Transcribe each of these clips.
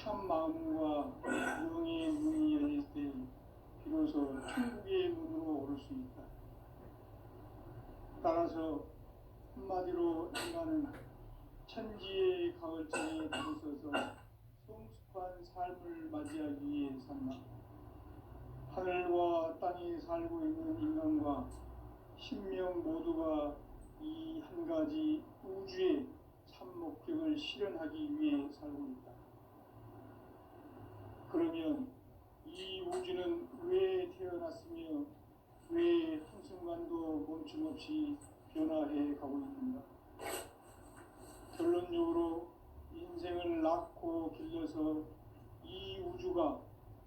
참 마음과 영의 문이 열릴 때 비로소 천국의 문으로 오를 수 있다. 따라서 한마디로 인간은 천지의 가을장에 들어서서 성숙한 삶을 맞이하기 위해 산다. 하늘과 땅에 살고 있는 인간과 신명 모두가 이 한 가지 우주의 참 목적을 실현하기 위해 살고 있다. 그러면 이 우주는 왜 태어났으며 왜 한순간도 멈춤없이 변화해 가고 있는가? 결론적으로 인생을 낳고 길러서 이 우주가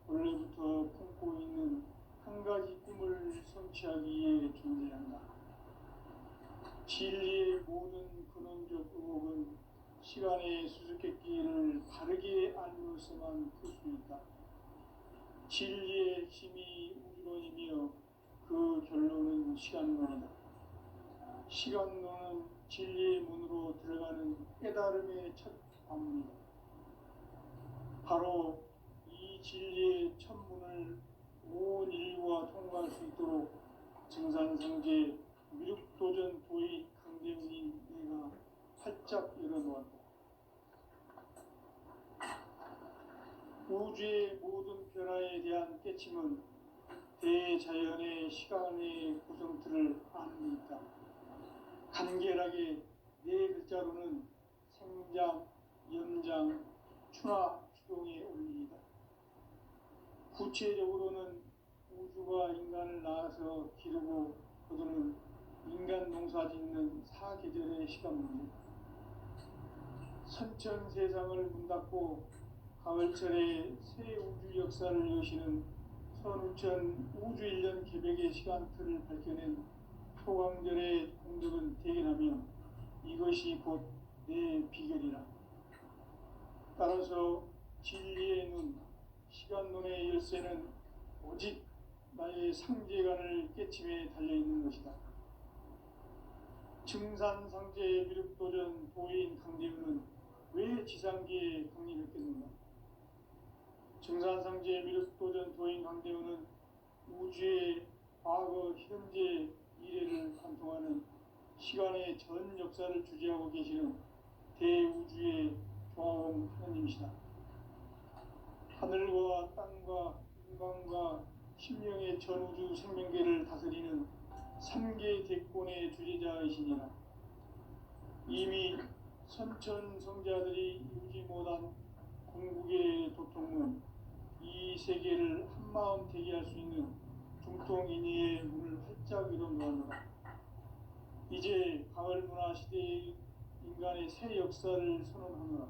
원래부터 품고 있는 한 가지 꿈을 성취하기 위해 존재한다. 진리의 모든 근원적 의혹은 시간의 수수께끼를 바르게 알면서만 풀 수 있다. 진리의 핵심이 우주론이며 그 결론은 시간론이다. 시간론은 진리의 문으로 들어가는 깨달음의 첫 관문이다. 바로 이 진리의 첫 문을 온 인류가 통과할 수 있도록 증산성제 미륵도전 도의 강대문인 내가 활짝 열어놓았다. 우주의 모든 변화에 대한 깨침은 대자연의 시간의 구성틀을 아는 데 있다. 간결하게 네 글자로는 생장, 연장, 추나 추동의 원리이다. 구체적으로는 우주가 인간을 낳아서 기르고 거두는 인간 농사 짓는 사계절의 시간 문제. 선천 세상을 문 닫고 가을철에 새 우주 역사를 여시는 선우천 우주 1년 계백의 시간틀을 밝혀낸 소강절의 공덕은 대견하며 이것이 곧 내 비결이라. 따라서 진리의 눈, 시간론의 열쇠는 오직 나의 상제관을 깨침에 달려있는 것이다. 증산상제의 미륵도전 도인 강대우는 왜 지상계에 강림했겠는가? 증산상제의 미륵도전 도인 강대우는 우주의 과거, 현재, 미래를 관통하는 시간의 전 역사를 주재하고 계시는 대우주의 조화원 하느님이시다. 하늘과 땅과 인간과 신명의 전우주 생명계를 다스리는 3개 대권의 주재자이시니라. 이미 선천성자들이 이루지 못한 궁극의 도통은 이 세계를 한마음 되게 할 수 있는 중통인의의 문을 활짝 열어놓았노라. 이제 가을 문화 시대의 인간의 새 역사를 선언하노라.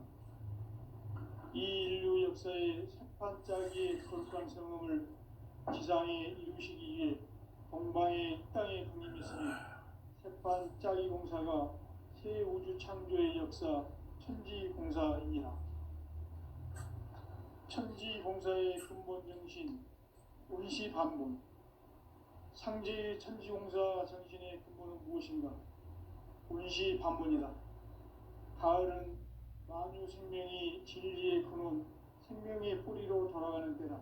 이 인류 역사의 새판짜기의 거룩한 성음을 지상에 이루시기 위해 동방의 이 땅에 강림했으니 새판짜기 공사가 새 우주 창조의 역사 천지공사이니라. 천지공사의 근본 정신 운시반문. 상제의 천지공사 정신의 근본은 무엇인가? 운시반문이다. 가을은 만유 생명이 진리의 근원, 생명의 뿌리로 돌아가는 때다.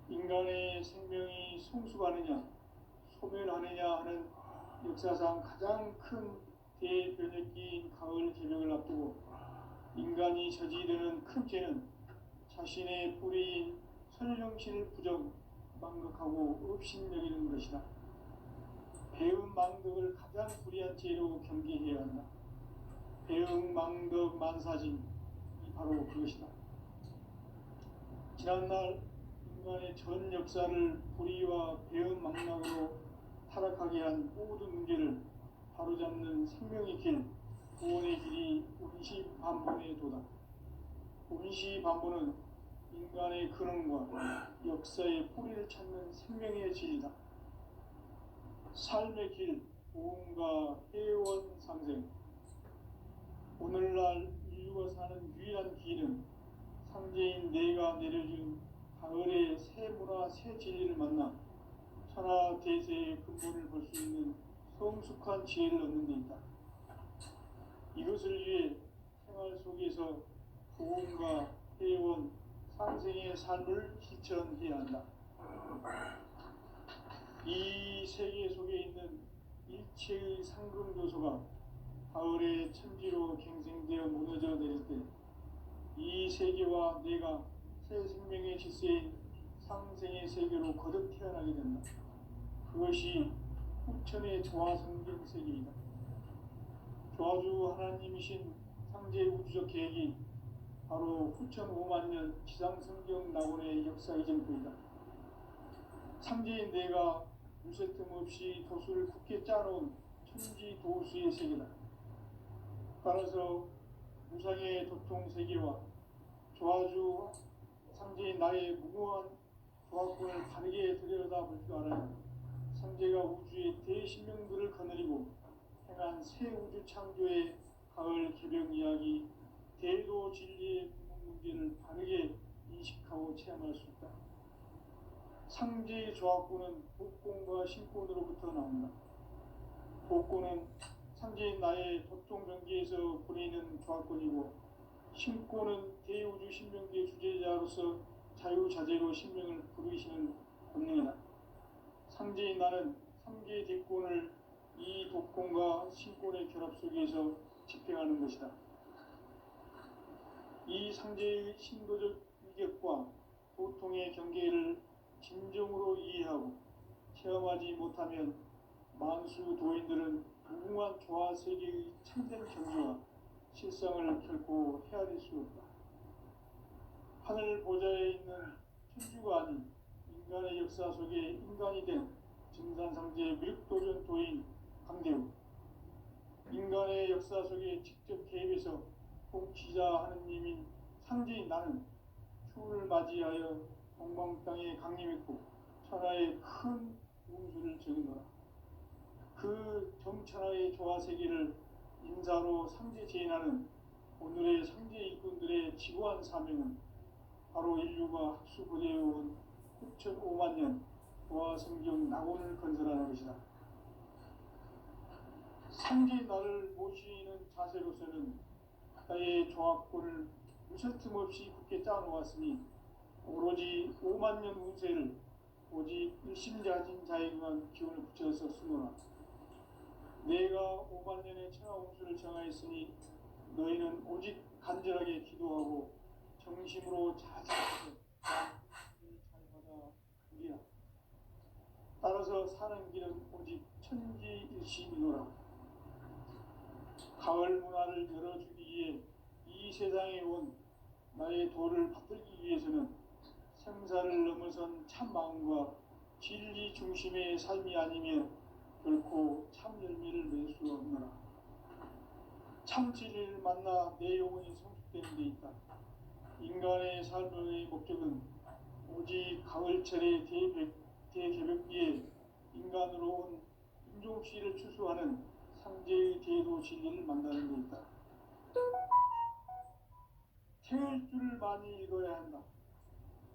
인간의 생명이 성숙하느냐, 소멸하느냐 하는 역사상 가장 큰 대변혁기인 가을 개벽을 앞두고 인간이 저지르는 큰 죄는 자신의 뿌리인 설령신을 부정, 망극하고 업신여기는 것이다. 배은 망덕을 가장 불의한 죄로 경계해야 한다. 배은 망덕 만사진이 바로 그것이다. 지난날 인간의 전 역사를 불의와 배은 망락으로 타락하게 한 모든 문제를 바로잡는 생명의 길, 구원의 길이 운시반문의 도다. 운시반문은 인간의 근원과 역사의 뿌리를 찾는 생명의 진리다. 삶의 길, 보험과 회원 상생. 오늘날 인류가 사는 유일한 길은 상제인 내가 내려준 가을의 새 문화, 새 진리를 만나 천하 대세의 근본을 볼 수 있는 성숙한 지혜를 얻는 데 있다. 이것을 위해 생활 속에서 보험과 해온 상생의 삶을 실천해야 한다. 이 세계 속에 있는 일체의 상금도소가 가을의 천지로 갱생되어 무너져 내릴 때 이 세계와 내가 새 생명의 질서인 상생의 세계로 거듭 태어나게 된다. 그것이 후천의 조화성경 세계이다. 조화주 하나님이신 상제 우주적 계획이 바로 후천 5만 년 지상성경 낙원의 역사의 전부이다. 상제인 내가 무쇠 틈 없이 도수를 굳게 짜놓은 천지 도수의 세계다. 따라서 무상의 도통 세계와 조화주 상제인 나의 무궁한 조화권을 바르게 들여다볼 줄 알아야 상제가 우주의 대신명들을 거느리고 행한 새 우주 창조의 가을 개벽 이야기, 대도 진리의 근본 문제를 바르게 인식하고 체험할 수 있다. 상제의 조화권은 복권과 신권으로부터 나온다. 복권은 상제인 나의 도통 경계에서 보내는 조화권이고, 신권은 대우주 신명기의 주제자로서 자유자재로 신명을 부르시는 권능이다. 상제인 나는 3개의 대권을 이 독권과 신권의 결합 속에서 집행하는 것이다. 이 상제의 신도적 위격과 도통의 경계를 진정으로 이해하고 체험하지 못하면 만수 도인들은 무궁한 조화 세계의 참된 경지와 실상을 결코 헤아릴 수 없다. 하늘 보좌에 있는 천주가 아닌 인간의 역사 속에 인간이 된 증산상제의 미륵도전 도인 강대우, 인간의 역사 속에 직접 개입해서 통치자 하느님인 상제인 나는 추운을 맞이하여 동방 땅에 강림했고 천하의 큰 운수를 적이노라. 그 정천하의 조화세계를 인사로 상제 제인하는 오늘의 상제 일꾼들의 지구한 사명은 바로 인류가 학수고대해온 9,5만 년 조화성경 낙원을 건설하는 것이다. 상제인 나를 모시는 자세로서는 나의 조화권을 무슨 틈 없이 굳게 짜놓았으니 오로지 5만 년 운세를 오직 일심자진 자에게만 기운을 붙여서 쓰노라. 내가 5만 년의 천하 운수를 정하였으니 너희는 오직 간절하게 기도하고 정심으로 자제해서 잘 받아 주리라. 따라서 사는 길은 오직 천지일심이노라. 가을 문화를 열어주기 위해 이 세상에 온 나의 도를 받들기 위해서는 생사를 넘어선 참 마음과 진리 중심의 삶이 아니면 결코 참 열매를 낼 수 없노라. 참 진리를 만나 내 영혼이 성숙되는 데 있다. 인간의 삶의 목적은 오직 가을철의 대개벽기에 인간으로 온 인종씨를 추수하는 상제의 대도 진리를 만나는 데 있다. 태일주를 많이 읽어야 한다.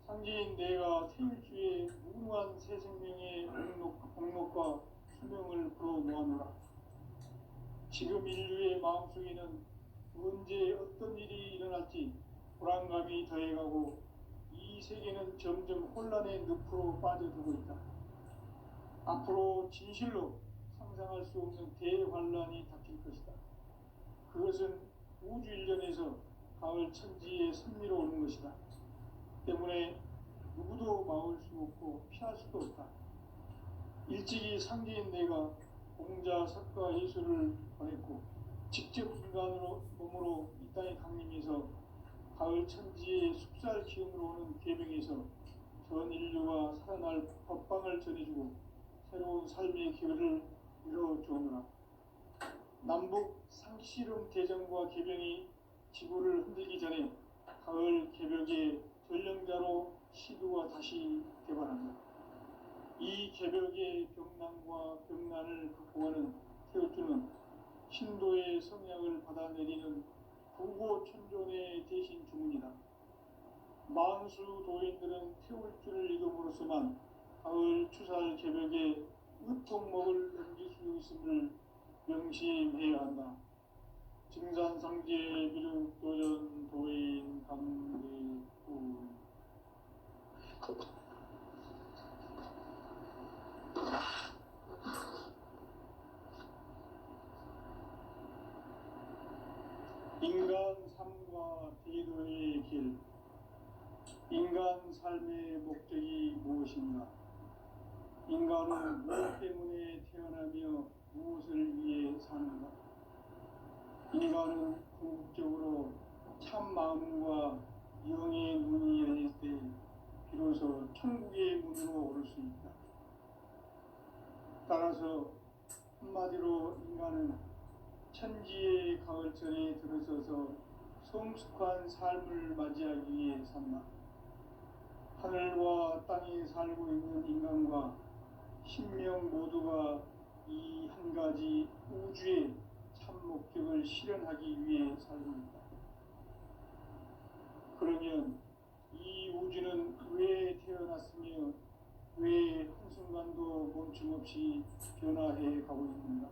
상제인 내가 태일주의 무궁한 새 생명의 목록과 수명을 불어놓아노라. 지금 인류의 마음속에는 언제 어떤 일이 일어날지 불안감이 더해가고 이 세계는 점점 혼란의 늪으로 빠져들고 있다. 앞으로 진실로 상상할 수 없는 대환란이 닥칠 것이다. 그것은 우주 일련에서 가을 천지의 섭리로 오는 것이다. 때문에 누구도 막을 수 없고 피할 수도 없다. 일찍이 상제인 내가 공자, 석가, 예수를 보냈고 직접 인간으로 몸으로 이 땅에 강림해서 가을 천지의 숙살 기운으로 오는 계명에서 전 인류가 살아날 법방을 전해주고 새로운 삶의 기회를 이뤄주오노라. 남북 상씨름 대전과 개병이 지구를 흔들기 전에 가을 개벽의 전령자로 시두가 다시 개발한다. 이 개벽의 병난과 병난을 극복하는 태우주는 신도의 성약을 받아내리는 구고천존의 대신 주문이다. 만수 도인들은 태울주를 읽음으로써만 가을 추살 개벽의 으통목을 넘길 수 있음을 명심해야 한다. 증산상제 미륵도전 도인 강대 삶의 목적이 무엇인가? 인간은 무엇 때문에 태어나며 무엇을 위해 사는가? 인간은 궁극적으로 참 마음과 영의 눈이 열릴 때 비로소 천국의 문으로 오를 수 있다. 따라서 한마디로 인간은 천지의 가을철에 들어서서 성숙한 삶을 맞이하기 위해 산다. 하늘과 땅에 살고 있는 인간과 신명 모두가 이 한 가지 우주의 참 목적을 실현하기 위해 살고 있다. 그러면 이 우주는 왜 태어났으며 왜 한순간도 멈춤없이 변화해 가고 있는가?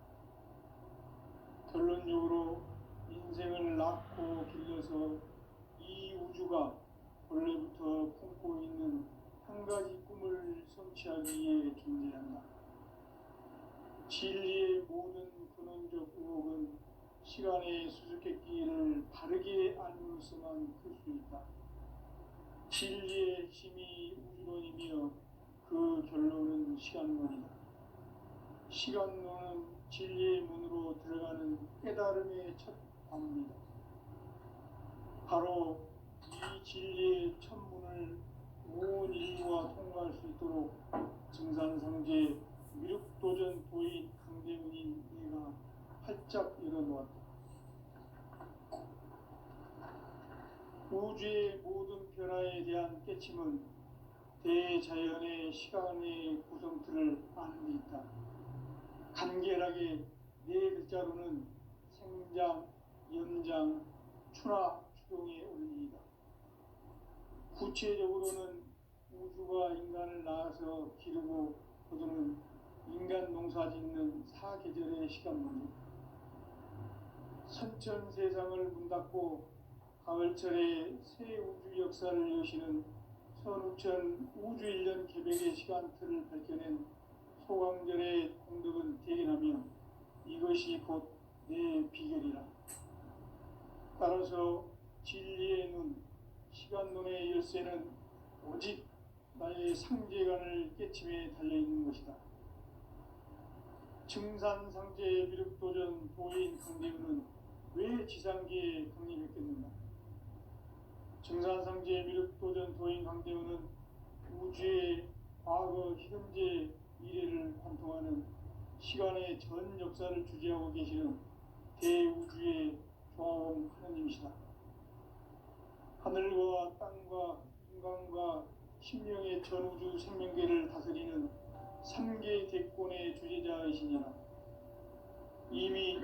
결론적으로 인생을 낳고 길러서 이 우주가 원래부터 품고 있는 한 가지 꿈을 성취하기 위해 존재한다. 진리의 모든 근원적 의혹은 시간의 수수께끼를 바르게 알므로서만 풀 수 있다. 진리의 핵심이 우주론이며 그 결론은 시간론이다. 시간론은 진리의 문으로 들어가는 깨달음의 첫 관문이다. 바로 이 진리의 첫 문을 온 인류가 통과할 수 있도록 증산상제 미륵도전 도인 강대문인 내가 활짝 열어놓았다. 우주의 모든 변화에 대한 깨침은 대자연의 시간의 구성틀을 아는 데 있다. 간결하게 네 글자로는 생장, 연장, 추나 추동의 원리이다. 구체적으로는 우주가 인간을 낳아서 기르고 거두는 인간 농사 짓는 사계절의 시간문제, 선천 세상을 문 닫고 가을철에 새 우주 역사를 여시는 선우천 우주 1년 개백의 시간틀을 밝혀낸 소강절의 공덕은 대견하며 이것이 곧 내 비결이라. 따라서 진리의 눈, 시간론의 열쇠는 오직 나의 상제관을 깨침에 달려있는 것이다. 증산상제 미륵도전 도인 강대우는 왜 지상계에 강림했겠는가? 증산상제 미륵도전 도인 강대우는 우주의 과거, 현재, 미래를 관통하는 시간의 전 역사를 주재하고 계시는 대우주의 조화원 하느님이시다. 하늘과 땅과 인간과 신명의 전우주 생명계를 다스리는 3개 대권의 주재자이시니라. 이미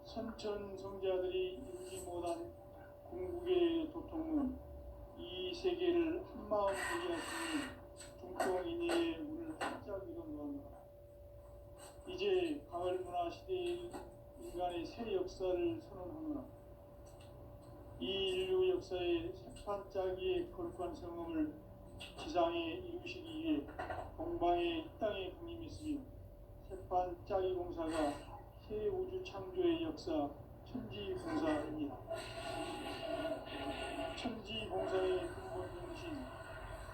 선천 성자들이 이루지 못한 궁극의 도통은 이 세계를 한마음 되게 하시는 중통인의의 문을 활짝 열어놓았노라. 이제 가을 문화 시대의 인간의 새 역사를 선언하노라. 이 인류 역사의 새판짜기의 거룩한 성음을 지상에 이루시기 위해 동방의 이 땅에 강림했으며 새판짜기 공사가 새 우주 창조의 역사 천지공사입니다. 천지공사의 근본 정신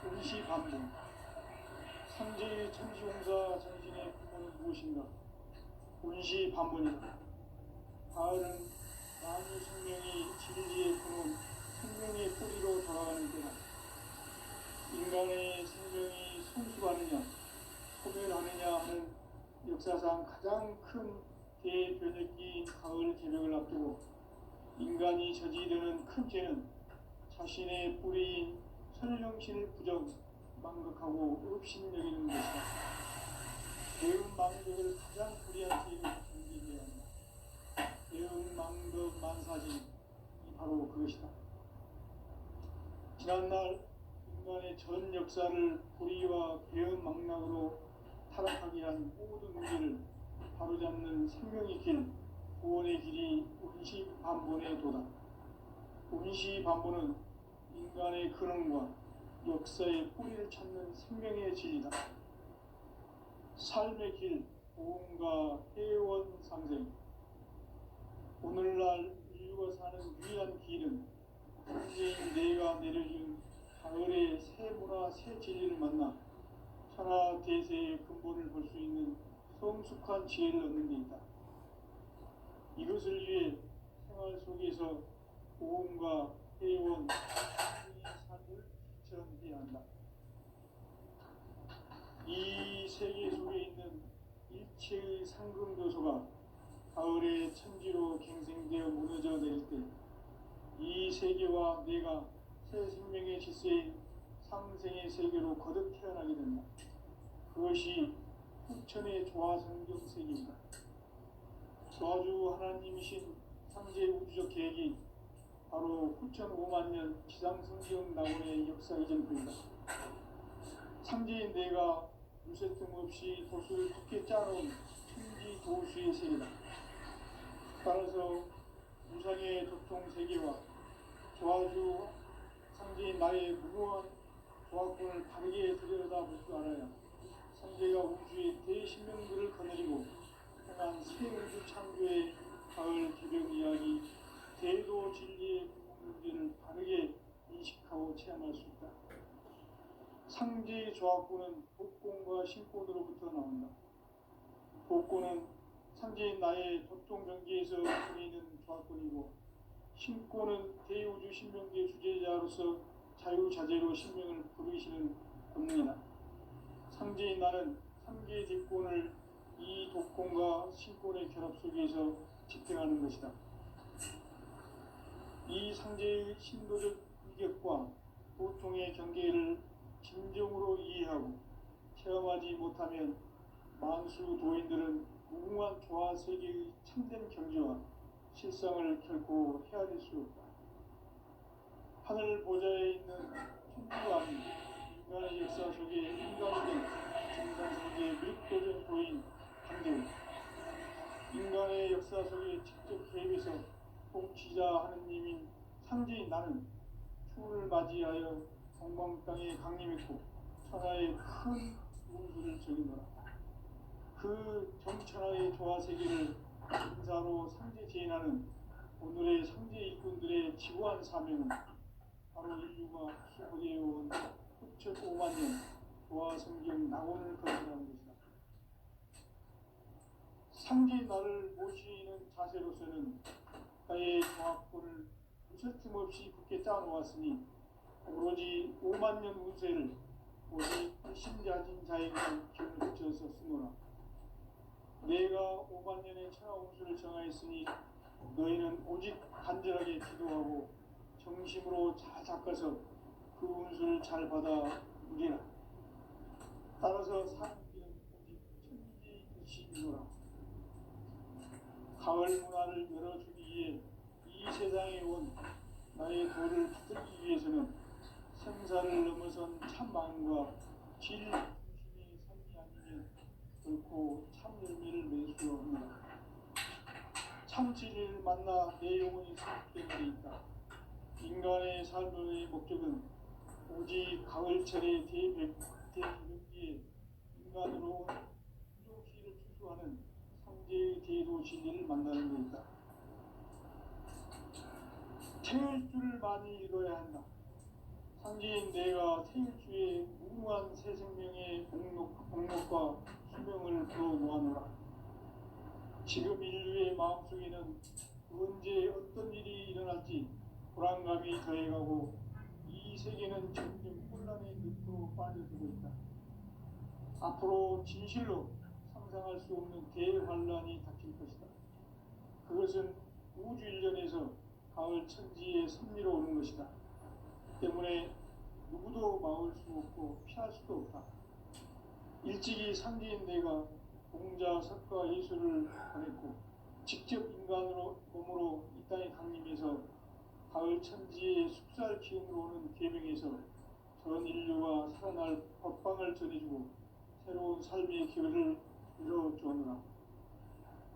운시반분. 상제의 천지공사 정신의 근본은 무엇인가? 운시반분이다. 가을은 만유 생명이 진리의 근원, 생명의 뿌리로 돌아가는 때다. 인간의 생명이 성숙하느냐, 소멸하느냐 하는 역사상 가장 큰 대변혁기인 가을 개벽을 앞두고 인간이 저지르는 큰 죄는 자신의 뿌리인 선령신을 부정, 망각하고 업신여기는 것이다. 대운망덕을 가장 불의한 죄를 견디해야 한다. 대운망덕 만사진이 바로 그것이다. 지난날 인간의 전 역사를 불의와 배은망락으로 타락하게 한 모든 문제를 바로잡는 생명의 길, 구원의 길이 운시반본의 도다. 운시반본은 인간의 근원과 역사의 뿌리를 찾는 생명의 진리다. 삶의 길, 보험과 회원 상생. 오늘날 인류가 사는 유일한 길은 현재인 내가 내려준 가을의 새 문화 새 진리를 만나 천하 대세의 근본을 볼 수 있는 성숙한 지혜를 얻는 데 있다. 이것을 위해 생활 속에서 보험과 회원, 삶을 실천해야 한다. 이 세계 속에 있는 일체의 상금 요소가 가을의 천지로 갱생되어 무너져 내릴 때 이 세계와 내가 새 생명의 질서의 상생의 세계로 거듭 태어나게 된다. 그것이 후천의 조화성경 세계입니다. 조화주 하나님이신 상제 우주적 계획이 바로 후천 5만 년 지상성경 낙원의 역사의 전부이다. 상제인 내가 유세 틈 없이 도수를 굳게 짜놓은 천지 도수의 세계다. 따라서 무상의 도통 세계와 조화주 상제인 나의 무궁한 조화권을 바르게 들여다볼 줄 알아야 상제가 우주의 대신명들을 거느리고 행한 새 우주 창조의 가을 개벽 이야기 대도 진리의 문제를 바르게 인식하고 체험할 수 있다. 상제의 조화권은 복권과 신권으로부터 나온다. 복권은 상제인 나의 도통 경계에서 보이는 조화권이고 신권은 대우주 신명계 주제자로서 자유자재로 신명을 부르시는 권능이다. 상제인 나는 3개의 뒷권을 이 독권과 신권의 결합 속에서 집행하는 것이다. 이 상제의 신도적 위격과 보통의 경계를 진정으로 이해하고 체험하지 못하면 만수 도인들은 무궁한 조화 세계의 참된 경지와 실상을 결코 헤아릴 수 없다. 하늘 보좌에 있는 천주가 아닌 인간의 역사 속에 인간이 된 정상세계의 밀도적 도인 강대우, 인간의 역사 속에 직접 개입해서 통치자 하느님인 상제인 나는 추운을 맞이하여 동방 땅에 강림했고 천하의 큰 우주를 적이노라. 그 정천하의 조화 세계를 인사로 상제 제인하는 오늘의 상제 일꾼들의 지구한 사명은 바로 인류가 수고되어온 후천 5만 년 조화 성경 낙원을 건설하는 것이다. 상제인 나를 모시는 자세로서는 나의 조화권을 무설틈 없이 굳게 짜놓았으니 오로지 5만 년 운세를 오직 신자진 자에게만 기운을 붙여서 쓰노라. 내가 5만 년의 천하 운수를 정하였으니 너희는 오직 간절하게 기도하고 정심으로 잘 닦아서 그 운수를 잘 받아 누리라. 따라서 사는 길은 오직 천지의심이노라. 가을 문화를 열어주기 위해 이 세상에 온 나의 도를 붙들기 위해서는 생사를 넘어선 참 마음과 질 중심의 삶이 아니면 결코 참 열매를 맺을 수 없느라. 참 진리를 만나 내 영혼이 성숙된 데 있다. 인간의 삶의 목적은 오직 가을철의 대변기에 인간으로 인종시를 추수하는 상제의 대도 진리를 만나는 데 있다. 태일 줄을 많이 이뤄야 한다. 상제인 내가 태일주의 무궁한 새 생명의 공력과 수명을 불어놓아노라. 지금 인류의 마음속에는 언제 어떤 일이 일어날지 불안감이 더해가고 이 세계는 점점 혼란의 늪으로 빠져들고 있다. 앞으로 진실로 상상할 수 없는 대환란이 닥칠 것이다. 그것은 우주 일련에서 가을 천지의 섭리로 오는 것이다. 때문에 누구도 막을 수 없고 피할 수도 없다. 일찍이 상제인 내가 공자, 석가, 예수를 보냈고 직접 인간으로 몸으로 이 땅에 강림해서 가을 천지의 숙살 기운으로 오는 계명에서 전 인류가 살아날 법방을 전해주고 새로운 삶의 기회를 이뤄주었노라.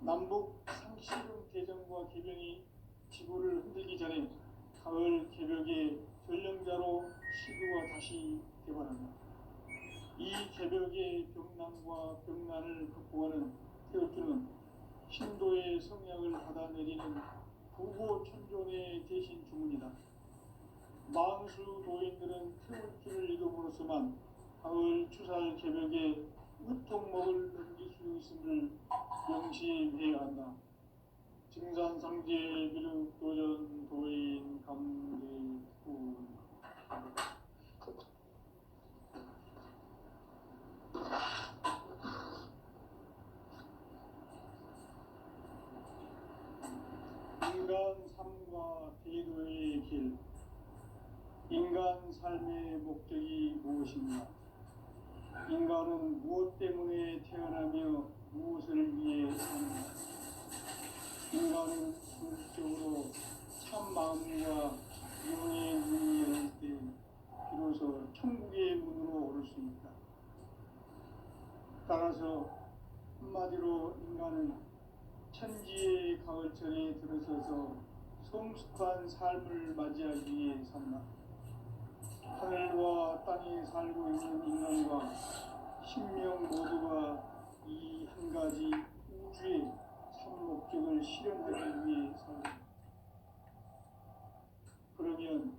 남북 상시령 대전과 계명이 지구를 흔들기 전에 가을 개벽의 전령자로 시구가 다시 개발한다. 이 개벽의 병난과 병난을 극복하는 태어주는 신도의 성약을 받아내리는 부고 천존의 대신 주문이다. 만수 도인들은 태울 줄을 이름으로서만 가을 추살 개벽에 으통목을 넘길 수 있음을 명심해야 한다. 증산상제 미륵 도전 도인 감대구. 인간 삶과 대도의 길. 인간 삶의 목적이 무엇인가? 인간은 무엇 때문에 태어나며 무엇을 위해 사는가? 인간은 궁극적으로 참 마음과 영의 문이 열릴 때 비로소 천국의 문으로 오를 수 있다. 따라서 한마디로 인간은 천지의 가을철에 들어서서 성숙한 삶을 맞이하기 위해 산다. 하늘과 땅에 살고 있는 인간과 신명 모두가 이 한 가지 우주의 참 목적을 실현하기 위해 산다. 그러면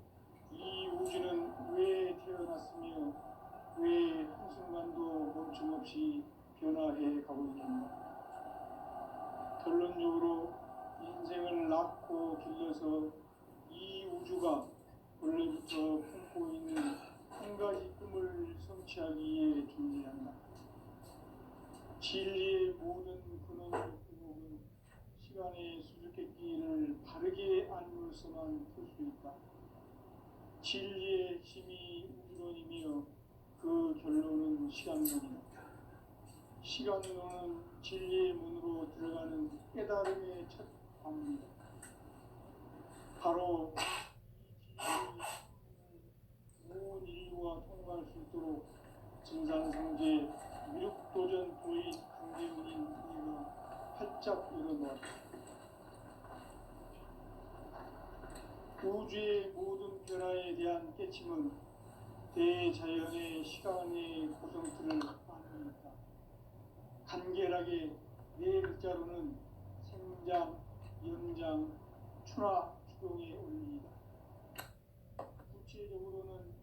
이 우주는 왜 태어났으며 왜 한순간도 멈춤없이 변화해 가고 있는가? 결론적으로 인생을 낳고 길러서 이 우주가 원래부터 품고 있는 한 가지 꿈을 성취하기 위해 존재한다. 진리의 모든 근원과 구목은 시간의 수수께끼를 바르게 안으로서만 풀 수 있다. 진리의 핵심이 우주론이며 그 결론은 시간론이다. 시간론은 진리의 문으로 들어가는 깨달음의 첫 방문이다. 바로 온 인류가 통과할 수 있도록 증산상제 미륵도전 도인 강대훈인 우리가 활짝 열어놓았다. 우주의 모든 변화에 대한 깨침은 대자연의 시간의 구성틀을 안는다. 간결하게 네 글자로는 생장, 연장, 추나 추동의 원리이다. 구체적으로는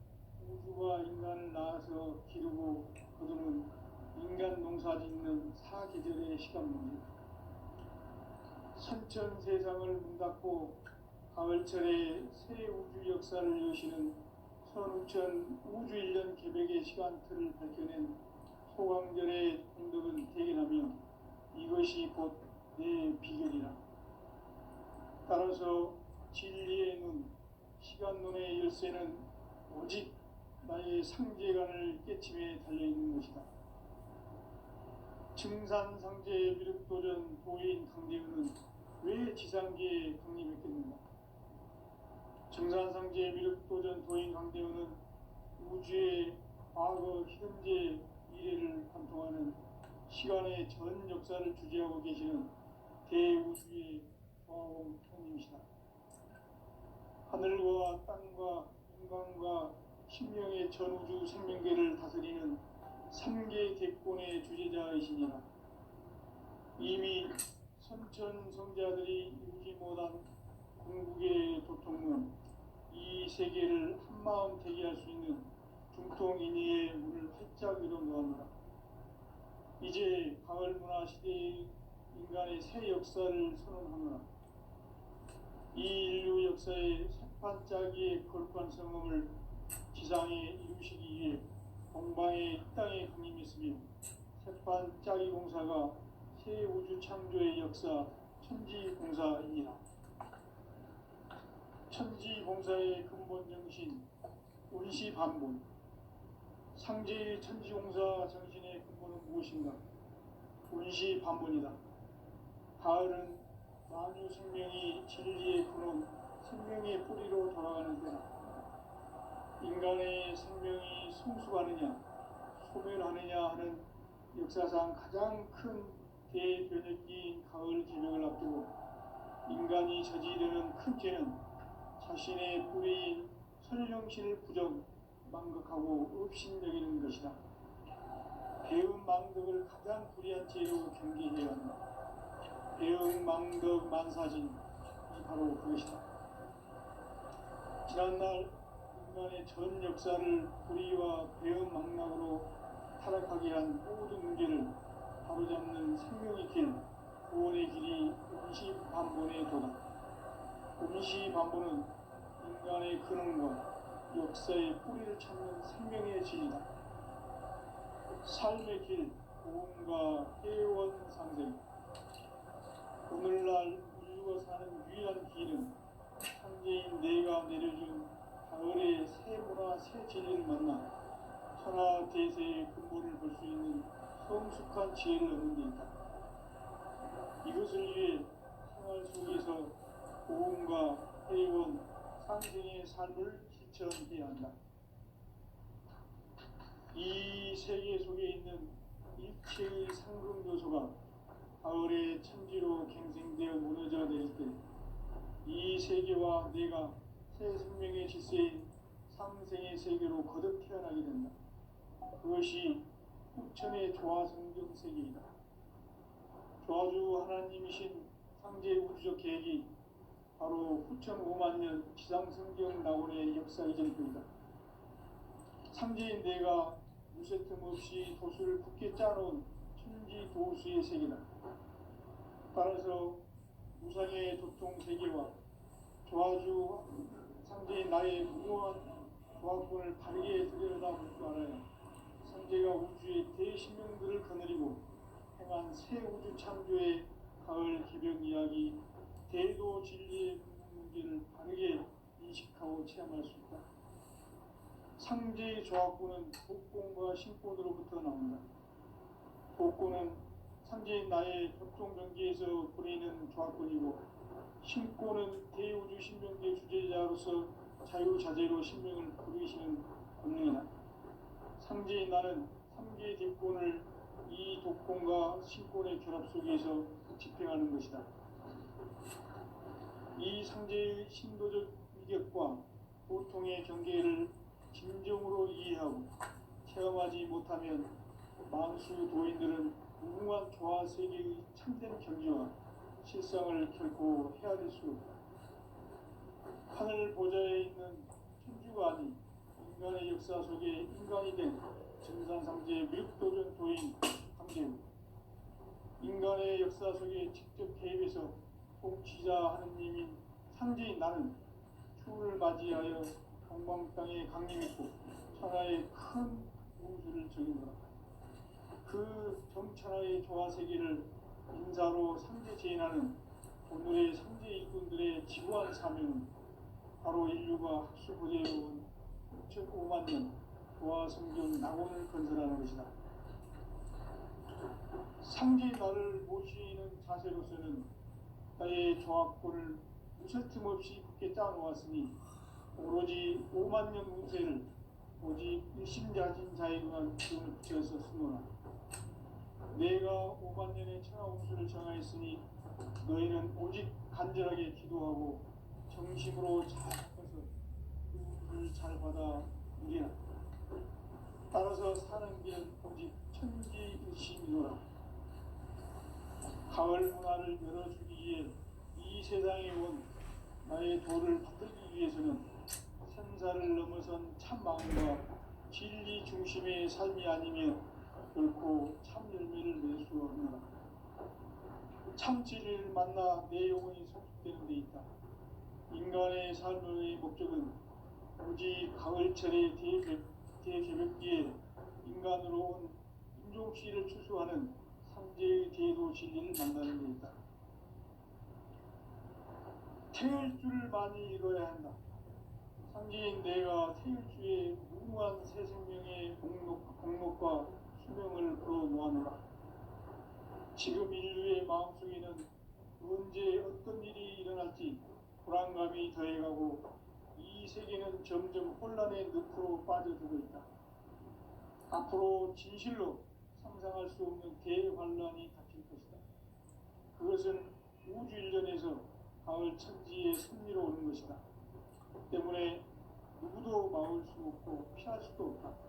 우주가 인간을 낳아서 기르고 거두는 인간 농사 짓는 사계절의 시간 문제다. 선천 세상을 문 닫고 가을철에 새 우주 역사를 여시는 선우천 우주 1년 개벽의 시간틀을 밝혀낸 소강절의 공덕을 대견하며 이것이 곧 내 비결이라. 따라서 진리의 눈, 시간론의 열쇠는 오직 나의 상제관을 깨침에 달려있는 것이다. 증산상제 미륵도전 도인 강대훈은 왜 지상계에 강림했겠는가? 증산상제 미륵도전 도인 강대훈은 우주의 과거, 현재, 미래를 관통하는 시간의 전 역사를 주재하고 계시는 대우주의 조화홍님이시다. 하늘과 땅과 인간과 신명의 전우주 생명계를 다스리는 3계 대권의 주재자이시니라. 이미 선천성자들이 이루지 못한 궁극의 도통은 이 세계를 한마음 대기할 수 있는 중통인의의 문을 활짝 열어놓았노라. 이제 가을 문화 시대의 인간의 새 역사를 선언하노라. 이 인류 역사의 새판짜기의 거룩한 성음을 지상에 이루시기 위해 동방의 땅에 강림했으며 새판짜기 공사가 새 우주 창조의 역사 천지공사이니라. 천지공사의 근본 정신 운시반본. 상제의 천지공사 정신의 근본은 무엇인가? 운시반본이다. 가을은 만유 생명이 진리의 근원, 생명의 뿌리로 돌아가는 때다. 인간의 생명이 성숙하느냐, 소멸하느냐 하는 역사상 가장 큰 대변혁기인 가을 개벽을 앞두고 인간이 저지르는 큰 죄는 자신의 뿌리인 설령신을 부정, 망극하고 업신여기는 것이다. 배운 망덕을 가장 불의한 죄로 경계해야 한다. 배운 망덕 만사진이 바로 그것이다. 지난날 인간의 전 역사를 불의와 배은망락으로 타락하게 한 모든 문제를 바로잡는 생명의 길, 구원의 길이 임시반본에 도다. 임시반본은 인간의 근원과 역사의 뿌리를 찾는 생명의 진리다. 삶의 길, 보험과 회원 상생. 오늘날 인류가 사는 유일한 길은 창조인 내가 내려준 가을의 새 문화 새 진리를 만나 천하 대세의 근본을 볼 수 있는 성숙한 지혜를 얻는 데 있다. 이것을 위해 생활 속에서 보험과 회원, 상생의 삶을 실천해야 한다. 이 세계 속에 있는 일체의 상금 요소가 가을의 천지로 갱생되어 무너져 내릴 때 이 세계와 내가 새 생명의 질서인 상생의 세계로 거듭 태어나게 된다. 그것이 후천의 조화성경 세계이다. 조화주 하나님이신 상제 우주적 계획이 바로 후천 5만 년 지상성경 낙원의 역사 이전뿐이다. 상제인 내가 무쇠틈 없이 도수를 굳게 짜놓은 천지 도수의 세계다. 따라서 무상의 도통 세계와 조화주 상제인 나의 무모한 조화권을 바르게 들여다볼 줄 알아야 상제가 우주의 대신명들을 거느리고 행한 새 우주 창조의 가을 개벽 이야기 대도 진리의 문제를 바르게 인식하고 체험할 수 있다. 상제의 조화권은 복권과 신권으로부터 나온다. 복권은 상제인 나의 격동병기에서 보내는 조화권이고 신권은 대우주 신명기의 주제자로서 자유자재로 신명을 부르시는 권능이다. 상제인 나는 3개의 뒷권을 이 독권과 신권의 결합 속에서 집행하는 것이다. 이 상제의 신도적 위격과 보통의 경계를 진정으로 이해하고 체험하지 못하면 만수 도인들은 무궁한 조화 세계의 참된 경지와 실상을 결코 헤아릴 수 없다. 하늘 보좌에 있는 천주가 아닌 인간의 역사 속에 인간이 된 증산상제의 미륵도전 도인 황제우, 인간의 역사 속에 직접 개입해서 통치자 하느님인 상제인 나는 추운을 맞이하여 동방 땅에 강림했고 천하의 큰 우주를 적인노라. 그 정천하의 조화 세계를 인사로 상제 제인하는 오늘의 상제 일꾼들의 지구한 사명은 바로 인류가 학수부대해온 5만 년 조화 성경 낙원을 건설하는 것이다. 상제 나를 모시는 자세로서는 나의 조화권을 무쇠틈 없이 굳게 짜놓았으니 오로지 5만 년 운세를 오직 일심자진 자에게만 기운을 붙여서 쓰노라. 내가 5만 년의 천하 운수를 정하였으니 너희는 오직 간절하게 기도하고 정심으로 잘 해서 그를 잘 받아 누리라. 따라서 사는 길은 오직 천지일심이노라. 가을 문화를 열어주기 위해 이 세상에 온 나의 도를 받들기 위해서는 생사를 넘어선 참 마음과 진리 중심의 삶이 아니면 결코 참 열매를 낼 수 없노라. 참 진리를 만나 내 영혼이 소속되는 데 있다. 인간의 삶의 목적은 오직 가을철의 대개벽기에 인간으로 온 인종씨를 추수하는 상제의 대도 진리를 만나는 데 있다. 태일 줄을 많이 읽어야 한다. 상제인 내가 태일주의 무궁한 새 생명의 공목과 수명을 불어 모아노라. 지금 인류의 마음속에는 언제 어떤 일이 일어날지 불안감이 더해가고 이 세계는 점점 혼란의 늪으로 빠져들고 있다. 앞으로 진실로 상상할 수 없는 대환란이 닥칠 것이다. 그것은 우주 일전에서 가을 천지의 승리로 오는 것이다. 때문에 누구도 막을 수 없고 피할 수도 없다.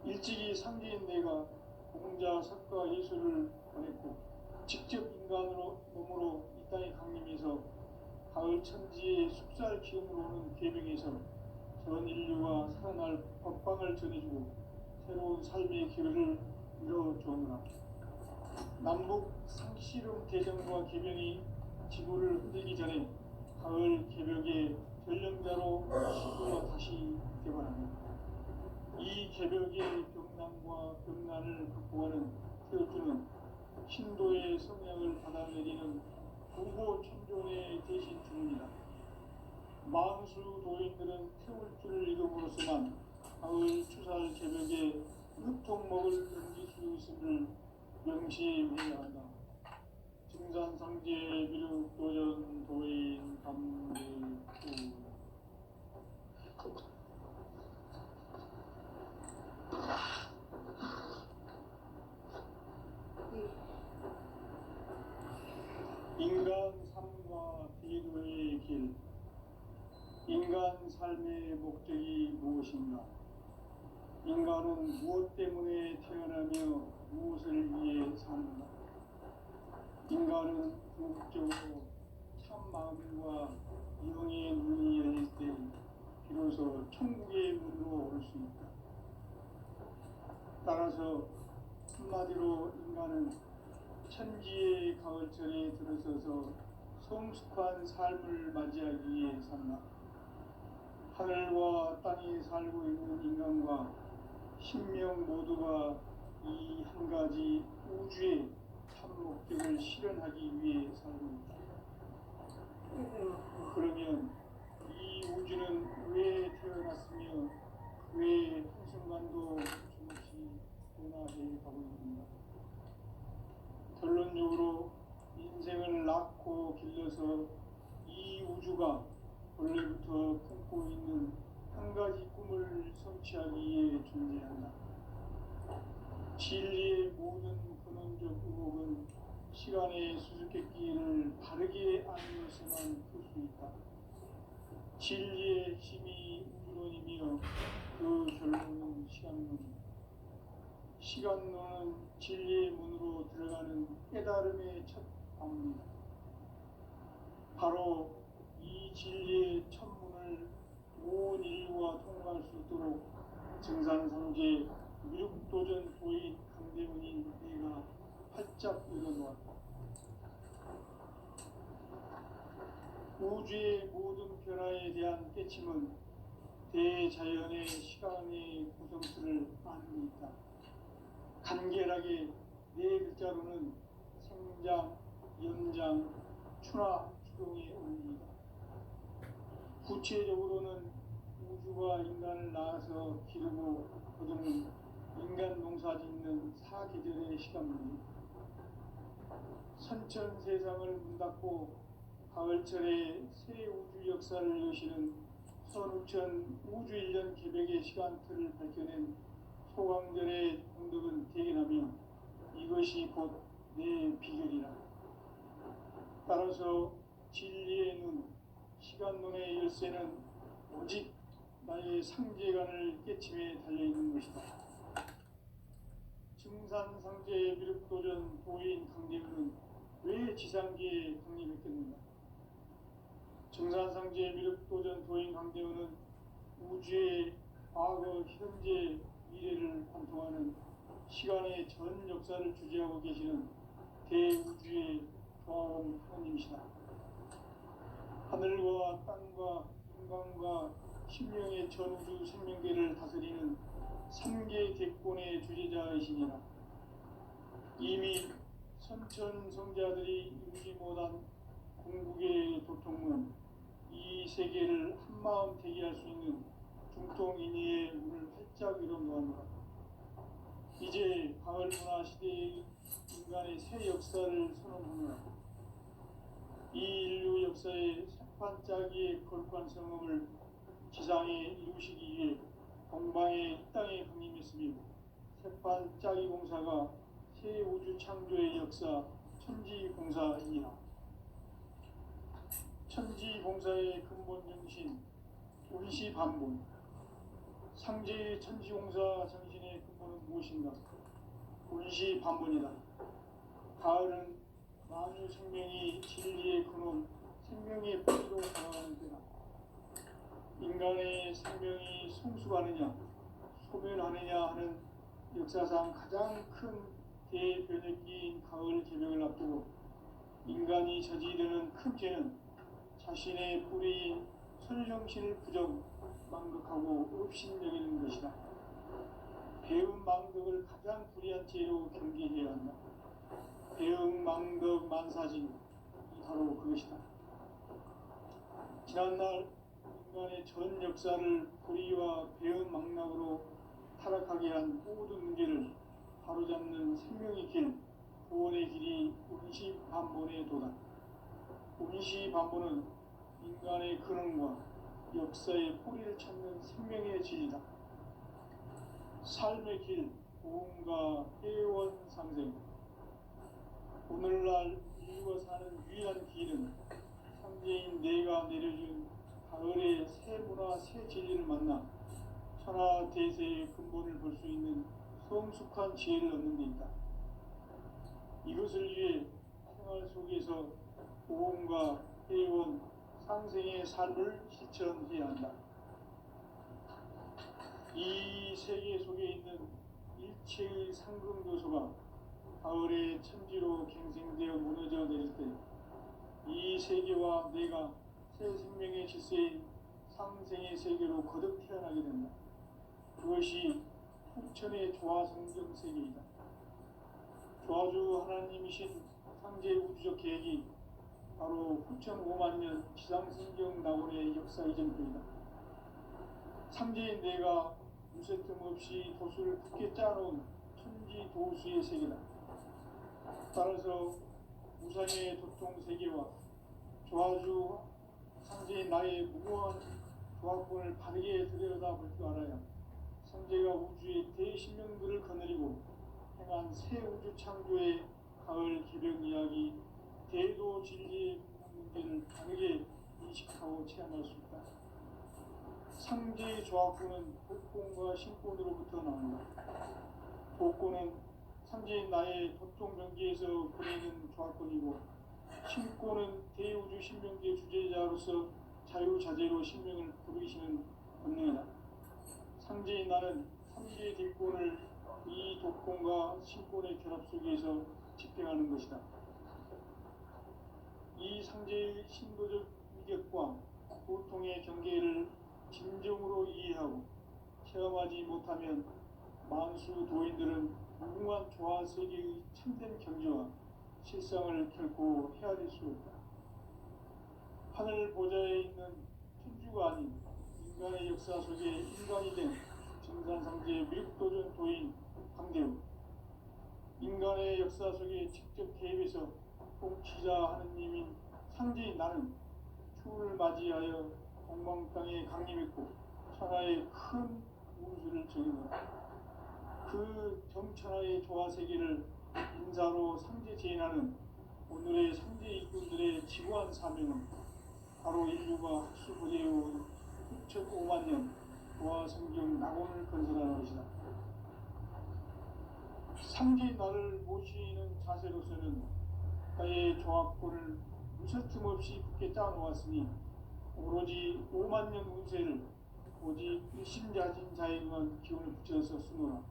일찍이 상제인 내가 공자, 석가, 예수를 보냈고 직접 인간으로 몸으로 이 땅에 강림해서 가을 천지의 숲살 기운으로 오는 계명에서 전 인류가 살아날 법방을 전해주고 새로운 삶의 기회를 열어주었노라. 남북 상씨름 대전과 개변이 지구를 흔들기 전에 가을 개벽의 전령자로 지구가 다시 개발합니다. 이 개벽의 병난과 병난을 극복하는 태우주는 신도의 성향을 받아내리는 부고 천존의 대신 주문이다. 만수 도인들은 태울주를 이름으로서만 가을 추살 개벽에 유통목을 넘길 수 있음을 명시해야 한다. 증산상제 미륵 도전 도인 감리구 인간 삶과 비도의 길. 인간 삶의 목적이 무엇인가? 인간은 무엇 때문에 태어나며 무엇을 위해 사는가? 인간은 궁극적으로 참 마음과 영의 눈이 열릴 때 비로소 천국의 문으로 올 수 있다. 따라서 한마디로 인간은 천지의 가을철에 들어서서 성숙한 삶을 맞이하기 위해 산다. 하늘과 땅에 살고 있는 인간과 신명 모두가 이 한 가지 우주의 참 목적을 실현하기 위해 살고 있다. 그러면 이 우주는 왜 태어났으며 왜 한순간도 조금씩 변화해 가고 있는가? 결론적으로 인생을 낳고 길러서 이 우주가 원래부터 품고 있는 한 가지 꿈을 성취하기 위해 존재한다. 진리의 모든 근원적 의혹은 시간의 수수께끼를 바르게 알면서만 풀 수 있다. 진리의 핵심이 우주론이며 그 결론은 시간론이다. 시간론은 진리의 문으로 들어가는 깨달음의 첫 방문이다. 바로 이 진리의 첫 문을 온 인류가 통과할 수 있도록 증산상제 미륵도전 도인 강대문인 내가 활짝 열어놓았다. 우주의 모든 변화에 대한 깨침은 대자연의 시간의 구성틀을 아는 데 있다. 간결하게 네 글자로는 생장, 연장, 추나 추동의 원리이다. 구체적으로는 우주가 인간을 낳아서 기르고 거두는 인간 농사 짓는 사계절의 시간문이 선천 세상을 문 닫고 가을철에 새 우주 역사를 여시는 선우천 우주 1년 개벽의 시간틀을 밝혀낸 소강절의 공덕은 대견하며 이것이 곧 내 비결이라. 따라서 진리의 눈, 시간론의 열쇠는 오직 나의 상제관을 깨침에 달려있는 것이다. 증산상제 미륵도전 도인 강대문은 왜 지상계에 강림했겠는가? 증산상제 미륵도전 도인 강대문은 우주의 과거, 현재, 미래를 관통하는 시간의 전 역사를 주재하고 계시는 대우주의 조화원 하나님이시다. 하늘과 땅과 인간과 신명의 전우주 생명계를 다스리는 3개 대권의 주재자이시니라. 이미 선천성자들이 이루지 못한 궁극의 도통문, 이 세계를 한마음 대기할 수 있는 중통인의의 문을 활짝 열어놓았노라. 이제 가을 문화 시대의 인간의 새 역사를 선언하노라. 이 인류 역사의 새판짜기의 거룩한 성험을 지상에 이루시기 위해 동방의 이 땅에 강림했으며 새판짜기 공사가 새 우주 창조의 역사 천지공사이니라. 천지공사의 근본 정신 운시반본. 상제의 천지공사 정신의 근본은 무엇인가? 운시반본이다. 가을은 만유 생명이 진리의 근원, 생명의 뿌리로 다가가는 때다. 인간의 생명이 성숙하느냐 소멸하느냐 하는 역사상 가장 큰 대변혁기인 가을 개벽을 앞두고 인간이 저지르는 큰 죄는 자신의 뿌리인 선령신을 부정 망극하고 업신여기는 것이다. 배은 망덕을 가장 불의한 죄로 경계해야 한다. 배은 망덕 만사진 바로 그것이다. 지난날 인간의 전 역사를 불의와 배은 망락으로 타락하게 한 모든 문제를 바로잡는 생명의 길, 구원의 길이 운시반본에 도다. 운시반본은 인간의 근원과 역사의 뿌리를 찾는 생명의 진리다. 삶의 길, 고음과 회원상생. 오늘날 인류가 사는 유일한 길은 상제인 내가 내려준 가을의 새 문화, 새 진리를 만나 천하 대세의 근본을 볼 수 있는 성숙한 지혜를 얻는 데 있다. 이것을 위해 생활 속에서 고음과 회원, 상생의 삶을 실천해야 한다. 이 세계 속에 있는 일체의 상금교소가 가을의 천지로 갱생되어 무너져 내릴 때 이 세계와 내가 새 생명의 질서인 상생의 세계로 거듭 태어나게 된다. 그것이 후천의 조화성경 세계이다. 조화주 하나님이신 상제 우주적 계획이 바로 후천 5만년 지상성경 낙원의 역사 이전입니다. 상제인 내가 무쇠 틈 없이 도수를 굳게 짜놓은 천지 도수의 세계다. 따라서 무상의 도통 세계와 조화주 상제인 나의 무모한 조화권을 바르게 들여다볼 줄 알아야 상제가 우주의 대신명들을 거느리고 행한 새 우주 창조의 가을 개벽 이야기 대도 진리의 문제를 다르게 인식하고 체험할 수 있다. 상제의 조화권은 복권과 신권으로부터 나온다. 복권은 상제인 나의 도통병기에서 보내는 조화권이고 신권은 대우주 신명기의 주제자로서 자유자재로 신명을 부르시는 권능이다. 상제인 나는 상제의 뒷권을 이 독권과 신권의 결합 속에서 집행하는 것이다. 이 상제의 신도적 위격과 고통의 경계를 진정으로 이해하고 체험하지 못하면 만수 도인들은 무궁한 조화 세계의 참된 경지와 실상을 결코 헤아릴 수 없다. 하늘 보좌에 있는 천주가 아닌 인간의 역사 속에 인간이 된 증산상제의 미륵도전 도인 강대우, 인간의 역사 속에 직접 개입해서 통치자 하느님인 상제인 나는 추운을 맞이하여 동방땅에 강림했고 천하의 큰 우주를 정의하다. 그 정천하의 조화세계를 인사로 상제 제인하는 오늘의 상제 일꾼들의 지구한 사명은 바로 인류가 학수부대해온 6,500년 조화성경 낙원을 건설하는 것이다. 상제인 나를 모시는 자세로서는 나의 조합권을 무설틈 없이 굳게 짜놓았으니 오로지 5만년 운세를 오직 일심자진 자에게만 기운을 붙여서 쓰노라.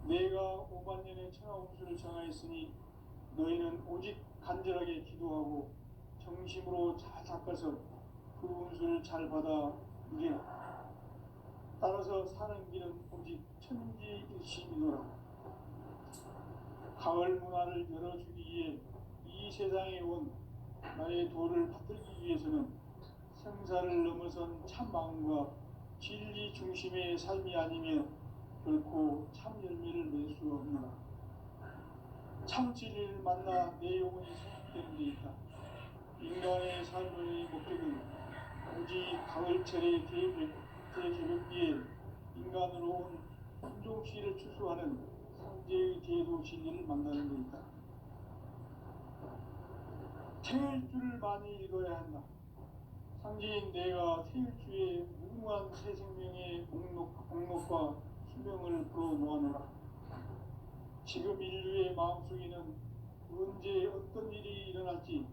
내가 5만년의 천하 운수를 정하였으니 너희는 오직 간절하게 기도하고 정심으로 잘 닦아서 그 운수를 잘 받아 누리라. 따라서 사는 길은 오직 천지일심이노라. 가을 문화를 열어주기 위해 이 세상에 온 나의 도를 받들기 위해서는 생사를 넘어선 참 마음과 진리 중심의 삶이 아니면 결코 참 열매를 낼 수 없노라. 참 진리를 만나 내 영혼이 성숙되는 데 있다. 인간의 삶의 목적은 오직 가을철의 대개벽기에 인간으로 온 인종시를 추수하는 상제의 대도 진리를 만나는 데 있다. 태일주를 많이 읽어야 한다. 상제인 내가 태일주의 무궁한 새 생명의 목록과 수명을 불어놓아노라. 지금 인류의 마음속에는 언제 어떤 일이 일어날지